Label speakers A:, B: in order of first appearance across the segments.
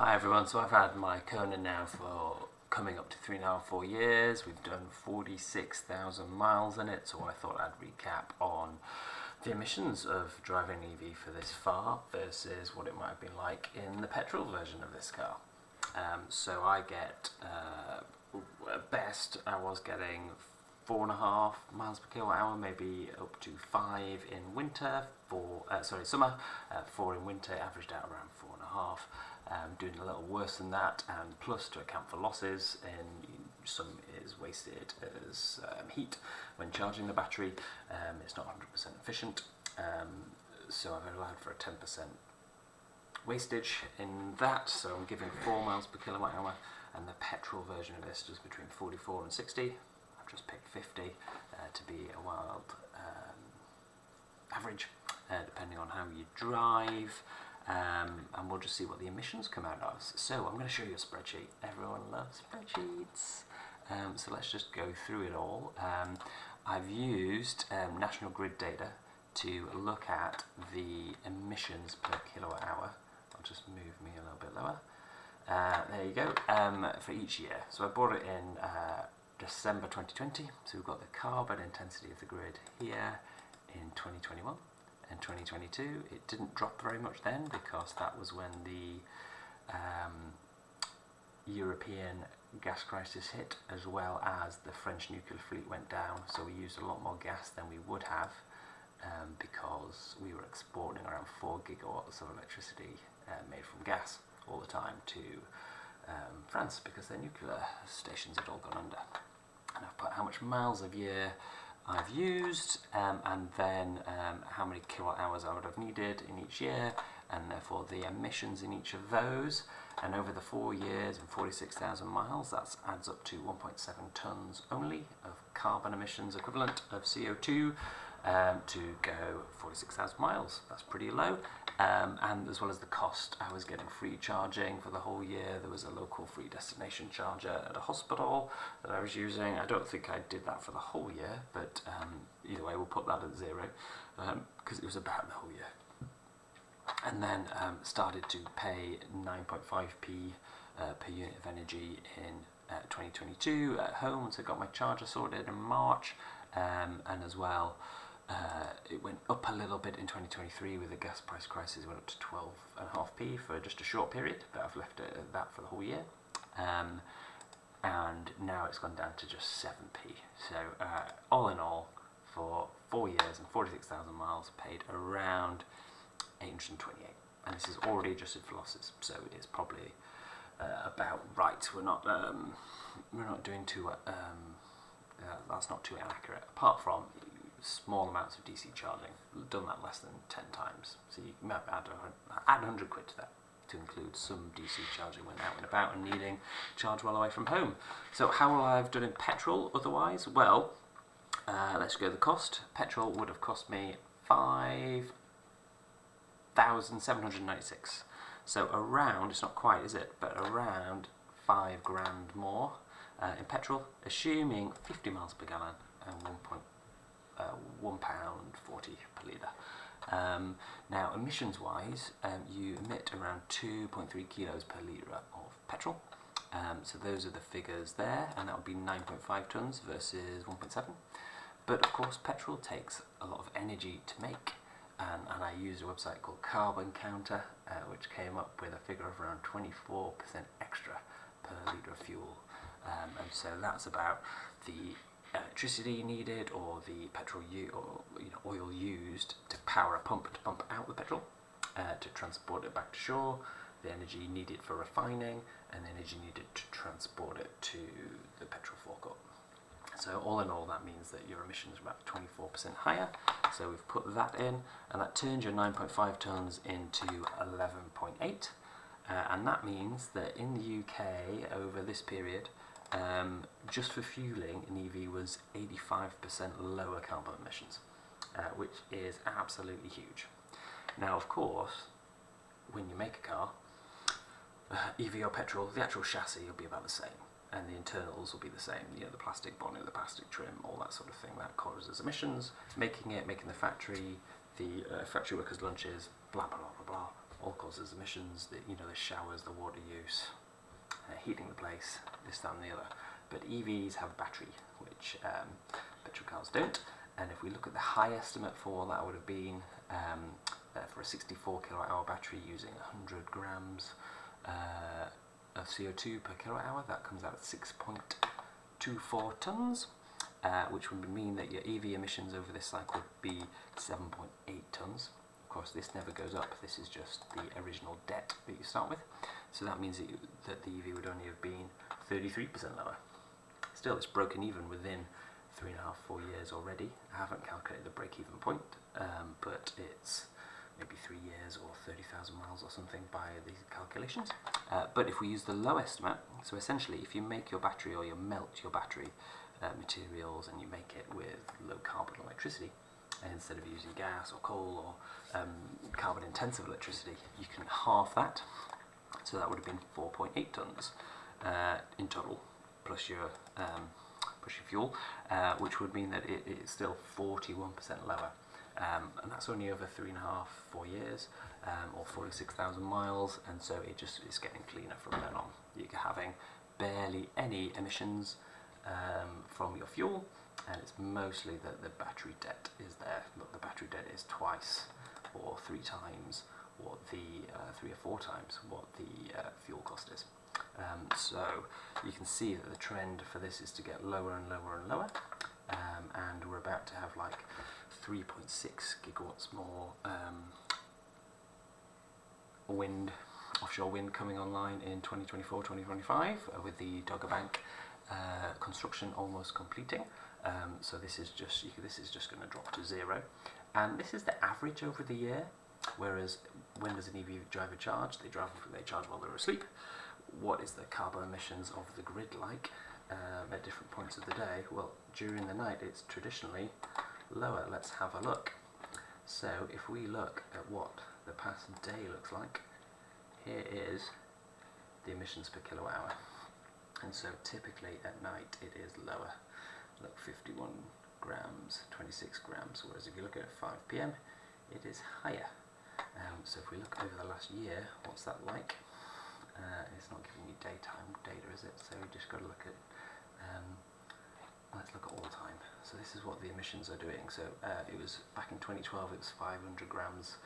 A: Hi everyone, so I've had my Kona now for coming up to 3.5, 4 years. We've done 46,000 miles in it, so I thought I'd recap on the emissions of driving an EV for this far versus what it might have been like in the petrol version of this car. So I get, at best, I was getting 4.5 miles per kilowatt hour, maybe up to 5 in winter, summer, 4 in winter, averaged out around 4.5. Doing a little worse than that, and plus to account for losses, and some is wasted as heat when charging the battery. It's not 100% efficient, so I've allowed for a 10% wastage in that, so I'm giving 4 miles per kilowatt hour, and the petrol version of this does between 44 and 60. I've just picked 50 to be a wild average, depending on how you drive. And we'll just see what the emissions come out as. So I'm going to show you a spreadsheet. Everyone loves spreadsheets. So let's just go through it all. I've used national grid data to look at the emissions per kilowatt hour. I'll just move me a little bit lower. There you go, for each year. So I bought it in December 2020. So we've got the carbon intensity of the grid here in 2021. In 2022, it didn't drop very much then, because that was when the European gas crisis hit, as well as the French nuclear fleet went down, so we used a lot more gas than we would have, because we were exporting around 4 gigawatts of electricity made from gas all the time to France, because their nuclear stations had all gone under. And I've put how much miles a year I've used, and then how many kilowatt hours I would have needed in each year, and therefore the emissions in each of those. And over the 4 years and 46,000 miles, that adds up to 1.7 tonnes only of carbon emissions equivalent of CO2 to go 46,000 miles. That's pretty low. And as well as the cost, I was getting free charging for the whole year. There was a local free destination charger at a hospital that I was using. I don't think I did that for the whole year, but either way, we'll put that at 0, because it was about the whole year. And then started to pay 9.5p per unit of energy in 2022 at home, so I got my charger sorted in March, and as well it went up a little bit in 2023 with the gas price crisis. Went up to 12.5p for just a short period, but I've left it at that for the whole year, and now it's gone down to just 7p. So all in all, for 4 years and 46,000 miles, paid around 828, and this is already adjusted for losses, so it's probably about right. We're not doing too that's not too inaccurate, apart from small amounts of DC charging. We've done that less than 10 times, so you might add 100 quid to that to include some DC charging when out and about and needing charge while away from home. So how will I have done in petrol otherwise? Well, let's go to the cost. Petrol would have cost me 5,796. So around, it's not quite, is it, but around 5 grand more in petrol, assuming 50 miles per gallon and £1.40 per litre. Now, emissions-wise, you emit around 2.3 kilos per litre of petrol. So those are the figures there, and that would be 9.5 tonnes versus 1.7. But of course, petrol takes a lot of energy to make, and I used a website called Carbon Counter, which came up with a figure of around 24% extra per litre of fuel. And so that's about the electricity needed, or the petrol oil used to power a pump to pump out the petrol, to transport it back to shore, the energy needed for refining, and the energy needed to transport it to the petrol forecourt. So all in all, that means that your emissions are about 24% higher. So we've put that in, and that turns your 9.5 tonnes into 11.8, and that means that in the UK over this period, just for fueling, an EV was 85% lower carbon emissions, which is absolutely huge. Now, of course, when you make a car, EV or petrol, the actual chassis will be about the same, and the internals will be the same. You know, the plastic body, the plastic trim, all that sort of thing that causes emissions. Making the factory, the factory workers' lunches, blah blah blah blah blah. all causes emissions, the showers, the water use, heating the place, this, that and the other. But EVs have a battery, which petrol cars don't. And if we look at the high estimate for that, would have been for a 64 kilowatt hour battery using 100 grams of CO2 per kilowatt hour, that comes out at 6.24 tonnes, which would mean that your EV emissions over this cycle would be 7.8 tonnes. Of course, this never goes up. This is just the original debt that you start with. So that means that the EV would only have been 33% lower. Still, it's broken even within 3.5-4 years already. I haven't calculated the break-even point, but it's maybe 3 years or 30,000 miles or something by these calculations. But if we use the low estimate, so essentially if you make your battery, or you melt your battery materials and you make it with low carbon electricity, and instead of using gas or coal or carbon intensive electricity, you can halve that. So that would have been 4.8 tonnes in total, plus your fuel, which would mean that it's still 41% lower. And that's only over 3.5-4 years, or 46,000 miles, and so it's getting cleaner from then on. You're having barely any emissions from your fuel, and it's mostly that the battery debt is there. Look, the battery debt is twice or 3 times what the 3 or 4 times what the fuel cost is. So you can see that the trend for this is to get lower and lower and lower, and we're about to have like 3.6 gigawatts more offshore wind coming online in 2024-2025 with the Dogger Bank construction almost completing. So this is just going to drop to 0, and this is the average over the year. Whereas when does an EV driver charge? They charge while they're asleep. What is the carbon emissions of the grid like at different points of the day? Well, during the night it's traditionally lower. Let's have a look. So if we look at what the past day looks like, here is the emissions per kilowatt hour. And so typically at night it is lower. Look, 51 grams, 26 grams, whereas if you look at 5 p.m. it is higher. So if we look over the last year, what's that like? It's not giving you daytime data, is it? So we just got to look at, let's look at all time. So this is what the emissions are doing. So it was back in 2012, it was 500 grams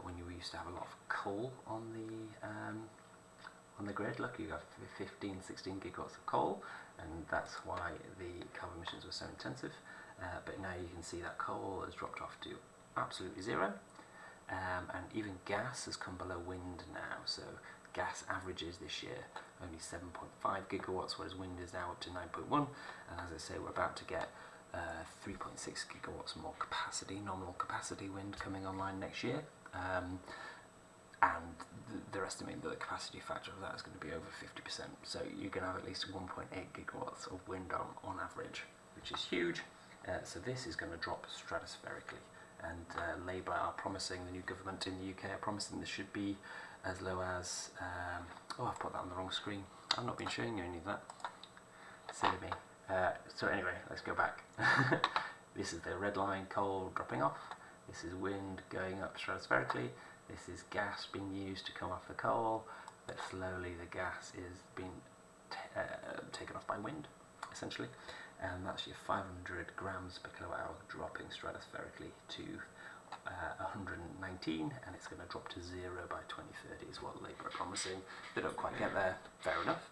A: when we used to have a lot of coal on the grid. Look, you have 15-16 gigawatts of coal, and that's why the carbon emissions were so intensive. But now you can see that coal has dropped off to absolutely 0. And even gas has come below wind now, so gas averages this year only 7.5 gigawatts, whereas wind is now up to 9.1, and as I say, we're about to get 3.6 gigawatts more capacity, nominal capacity wind coming online next year, and they're estimating that the capacity factor of that is going to be over 50%, so you can have at least 1.8 gigawatts of wind on average, which is huge. So this is going to drop stratospherically. And Labour are promising, the new government in the UK are promising this should be as low as, I've put that on the wrong screen. I've not been showing you any of that. Silly me. So anyway, let's go back. This is the red line, coal dropping off. This is wind going up stratospherically. This is gas being used to come off the coal, but slowly the gas is being taken off by wind, essentially. And that's your 500 grams per kilowatt hour dropping stratospherically to 119, and it's going to drop to 0 by 2030 is what Labour are promising. They don't quite get there, fair enough,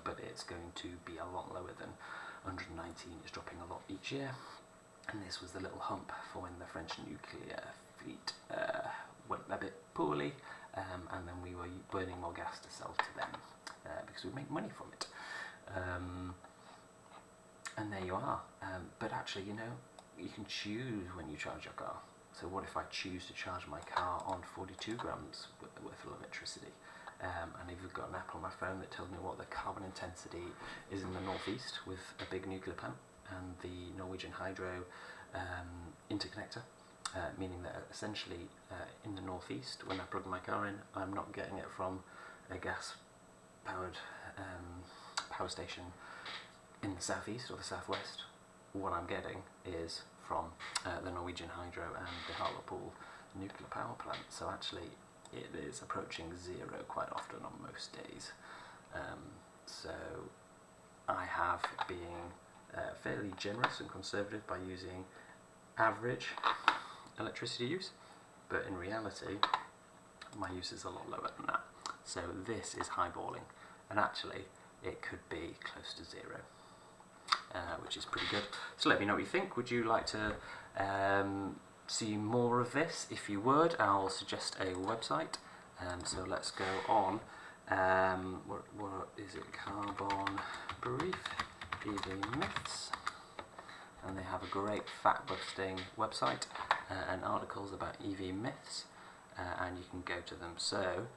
A: but it's going to be a lot lower than 119. It's dropping a lot each year, and this was the little hump for when the French nuclear fleet went a bit poorly, and then we were burning more gas to sell to them because we make money from it. And there you are. But actually, you can choose when you charge your car. So what if I choose to charge my car on 42 grams worth of electricity? And if you've got an app on my phone that tells me what the carbon intensity is in the northeast with a big nuclear plant and the Norwegian hydro interconnector, meaning that essentially in the northeast, when I plug my car in, I'm not getting it from a gas-powered power station in the southeast or the southwest. What I'm getting is from the Norwegian hydro and the Hartlepool nuclear power plant. So actually, it is approaching 0 quite often on most days. So I have been fairly generous and conservative by using average electricity use, but in reality my use is a lot lower than that. So this is highballing, and actually it could be close to 0, which is pretty good. So let me know what you think. Would you like to see more of this? If you would, I'll suggest a website. So let's go on. What is it? Carbon Brief, EV Myths. And they have a great fact-busting website and articles about EV myths, and you can go to them. So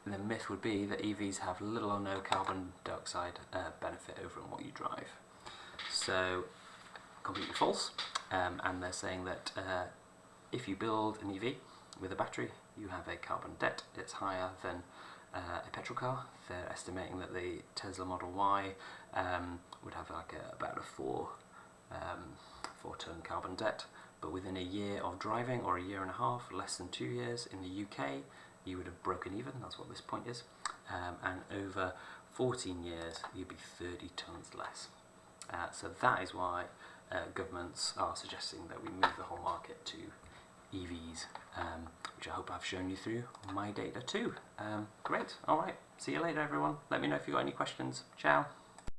A: the myth would be that EVs have little or no carbon dioxide benefit over what you drive. So completely false, and they're saying that if you build an EV with a battery, you have a carbon debt. It's higher than a petrol car. They're estimating that the Tesla Model Y would have like about a 4-ton carbon debt, but within a year of driving, or a year and a half, less than 2 years in the UK, you would have broken even. That's what this point is, and over 14 years you'd be 30 tons less. So that is why governments are suggesting that we move the whole market to EVs, which I hope I've shown you through my data too. Great, alright, see you later everyone. Let me know if you've got any questions. Ciao.